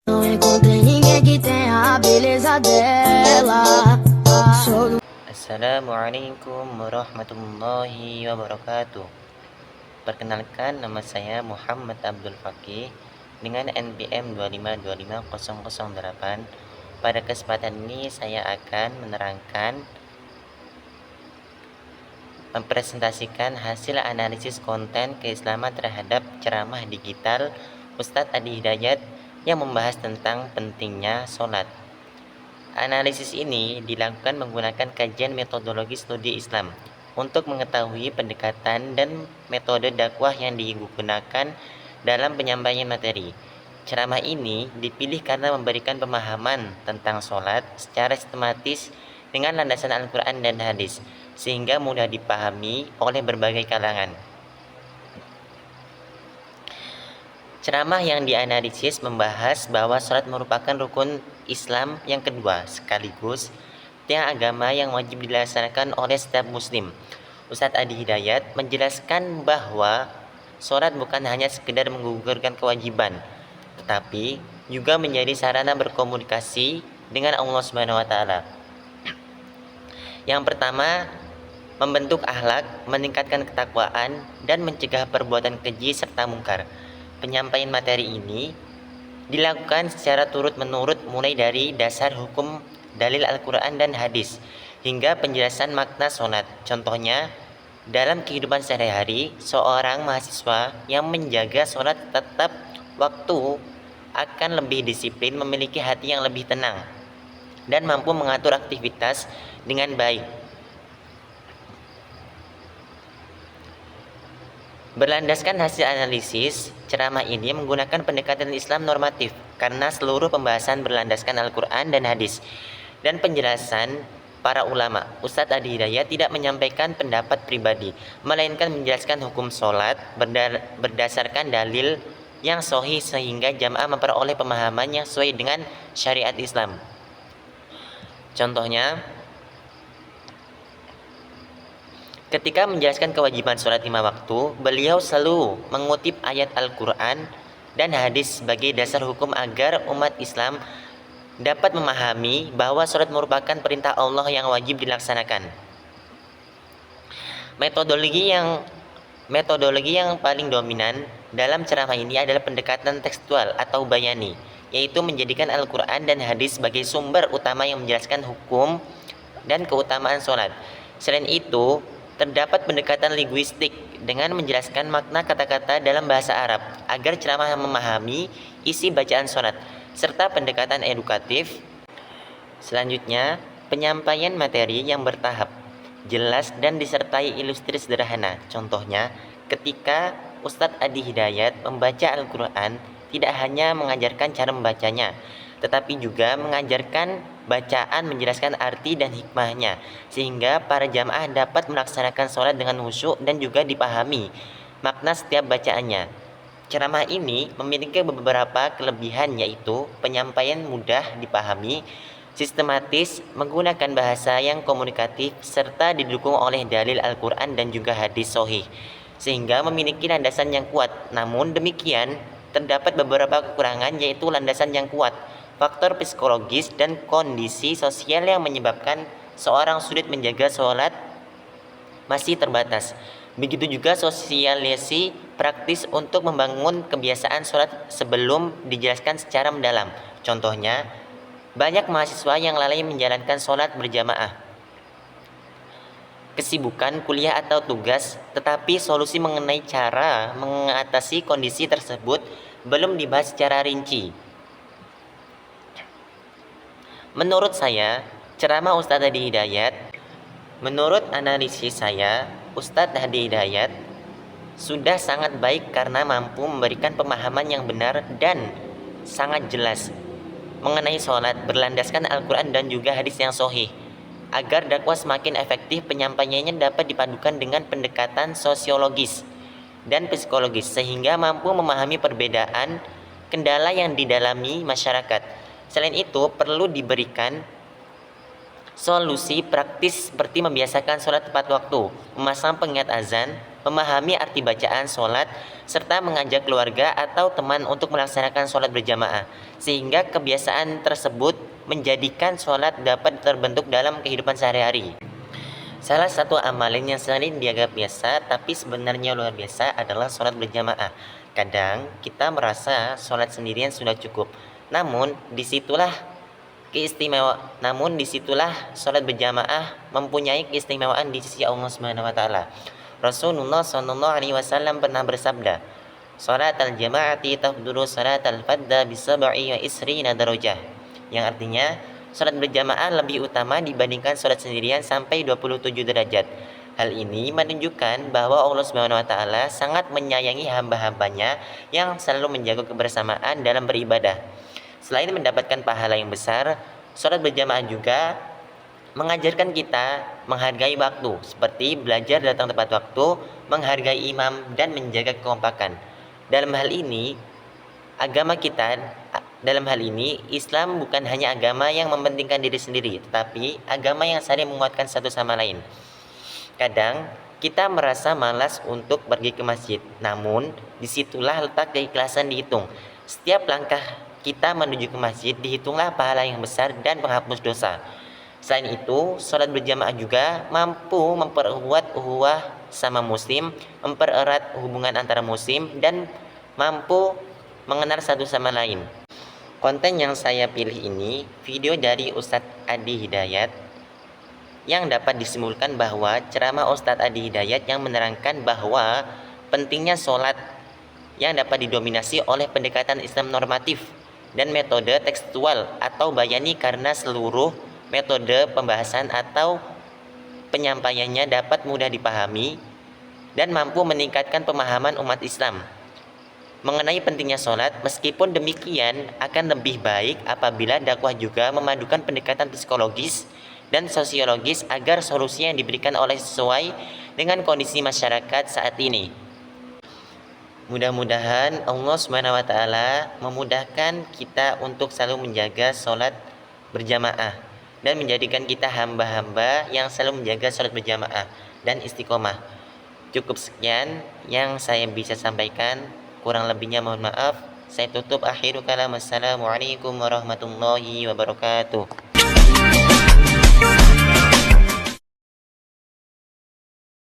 Não encontrei ninguém que tenha a beleza dela. Sou Assalamualaikum warahmatullahi wabarakatuh. Perkenalkan, nama saya Muhammad Abdul Fakih dengan NPM 2525008. Pada kesempatan ini saya akan mempresentasikan hasil analisis konten keislaman terhadap ceramah digital Ustadz Adi Hidayat yang membahas tentang pentingnya sholat. Analisis ini dilakukan menggunakan kajian metodologi studi Islam untuk mengetahui pendekatan dan metode dakwah yang digunakan dalam penyampaian materi. Ceramah ini dipilih karena memberikan pemahaman tentang sholat secara sistematis dengan landasan Al-Quran dan hadis, sehingga mudah dipahami oleh berbagai kalangan. Ceramah yang dianalisis membahas bahwa sholat merupakan rukun Islam yang kedua, sekaligus tiang agama yang wajib dilaksanakan oleh setiap muslim. Ustadz Adi Hidayat menjelaskan bahwa sholat bukan hanya sekedar menggugurkan kewajiban, tetapi juga menjadi sarana berkomunikasi dengan Allah Subhanahu wa taala. Yang pertama, membentuk akhlak, meningkatkan ketakwaan, dan mencegah perbuatan keji serta mungkar. Penyampaian materi ini dilakukan secara turut-menurut mulai dari dasar hukum dalil Al-Quran dan hadis hingga penjelasan makna sholat. Contohnya, dalam kehidupan sehari-hari, seorang mahasiswa yang menjaga sholat tetap waktu akan lebih disiplin, memiliki hati yang lebih tenang, dan mampu mengatur aktivitas dengan baik. Berlandaskan hasil analisis, ceramah ini menggunakan pendekatan Islam normatif karena seluruh pembahasan berlandaskan Al-Quran dan hadis dan penjelasan para ulama. Ustadz Adi Hidayat tidak menyampaikan pendapat pribadi, melainkan menjelaskan hukum sholat berdasarkan dalil yang sahih sehingga jamaah memperoleh pemahaman yang sesuai dengan syariat Islam. Contohnya, ketika menjelaskan kewajiban sholat 5 waktu, beliau selalu mengutip ayat Al-Quran dan hadis sebagai dasar hukum agar umat Islam dapat memahami bahwa sholat merupakan perintah Allah yang wajib dilaksanakan. Metodologi yang paling dominan dalam ceramah ini adalah pendekatan tekstual atau bayani, yaitu menjadikan Al-Quran dan hadis sebagai sumber utama yang menjelaskan hukum dan keutamaan sholat. Selain itu, terdapat pendekatan linguistik dengan menjelaskan makna kata-kata dalam bahasa Arab agar ceramah memahami isi bacaan sholat, serta pendekatan edukatif. Selanjutnya, penyampaian materi yang bertahap, jelas dan disertai ilustri sederhana. Contohnya, ketika Ustadz Adi Hidayat membaca Al-Quran, tidak hanya mengajarkan cara membacanya, tetapi juga mengajarkan bacaan, menjelaskan arti dan hikmahnya, sehingga para jamaah dapat melaksanakan sholat dengan khusyuk dan juga dipahami makna setiap bacaannya. Ceramah ini memiliki beberapa kelebihan, yaitu penyampaian mudah dipahami, sistematis, menggunakan bahasa yang komunikatif, serta didukung oleh dalil Al-Quran dan juga hadis sahih, sehingga memiliki landasan yang kuat. Namun demikian, terdapat beberapa kekurangan, yaitu landasan yang kuat, faktor psikologis dan kondisi sosial yang menyebabkan seorang sulit menjaga sholat masih terbatas. Begitu juga sosialisasi praktis untuk membangun kebiasaan sholat sebelum dijelaskan secara mendalam. Contohnya, banyak mahasiswa yang lalai menjalankan sholat berjamaah, kesibukan kuliah atau tugas, tetapi solusi mengenai cara mengatasi kondisi tersebut belum dibahas secara rinci. Menurut saya, ceramah Ustadz Adi Hidayat, menurut analisis saya, Ustadz Adi Hidayat sudah sangat baik karena mampu memberikan pemahaman yang benar dan sangat jelas mengenai sholat berlandaskan Al-Quran dan juga hadis yang sahih. Agar dakwah semakin efektif, penyampaiannya dapat dipadukan dengan pendekatan sosiologis dan psikologis sehingga mampu memahami perbedaan kendala yang didalami masyarakat. Selain itu, perlu diberikan Solusi praktis seperti membiasakan sholat tepat waktu, memasang pengingat azan, memahami arti bacaan sholat, serta mengajak keluarga atau teman untuk melaksanakan sholat berjamaah, sehingga kebiasaan tersebut menjadikan sholat dapat terbentuk dalam kehidupan sehari-hari. Salah satu amalan yang sering dianggap biasa tapi sebenarnya luar biasa adalah sholat berjamaah. Kadang kita merasa sholat sendirian sudah cukup, namun disitulah sholat berjamaah mempunyai keistimewaan di sisi Allah Subhanahu wa taala. Rasulullah Shallallahu alaihi wasallam pernah bersabda, "Sholat al-jama'ati tafdulu sholat al-fadda bisab'i wa isrina darajah." Yang artinya, sholat berjamaah lebih utama dibandingkan sholat sendirian sampai 27 derajat. Hal ini menunjukkan bahwa Allah Subhanahu wa taala sangat menyayangi hamba-hambanya yang selalu menjaga kebersamaan dalam beribadah. Selain mendapatkan pahala yang besar, sholat berjamaah juga mengajarkan kita menghargai waktu, seperti belajar datang tepat waktu, menghargai imam, dan menjaga kekompakan. Dalam hal ini, Islam bukan hanya agama yang mementingkan diri sendiri, tetapi agama yang saling menguatkan satu sama lain. Kadang kita merasa malas untuk pergi ke masjid, namun disitulah letak keikhlasan dihitung. Setiap langkah kita menuju ke masjid dihitunglah pahala yang besar dan penghapus dosa. Selain itu, sholat berjamaah juga mampu memperkuat ukhuwah sama muslim, mempererat hubungan antara muslim, dan mampu mengenal satu sama lain. Konten yang saya pilih ini video dari Ustadz Adi Hidayat yang dapat disimpulkan bahwa ceramah Ustadz Adi Hidayat yang menerangkan bahwa pentingnya sholat yang dapat didominasi oleh pendekatan Islam normatif dan metode tekstual atau bayani, karena seluruh metode pembahasan atau penyampaiannya dapat mudah dipahami dan mampu meningkatkan pemahaman umat Islam mengenai pentingnya sholat. Meskipun demikian, akan lebih baik apabila dakwah juga memadukan pendekatan psikologis dan sosiologis agar solusi yang diberikan sesuai dengan kondisi masyarakat saat ini. Mudah-mudahan Allah Subhanahu wa taala memudahkan kita untuk selalu menjaga sholat berjamaah dan menjadikan kita hamba-hamba yang selalu menjaga sholat berjamaah dan istiqomah. Cukup sekian yang saya bisa sampaikan, kurang lebihnya mohon maaf. Saya tutup, akhiru kalam. Assalamualaikum warahmatullahi wabarakatuh.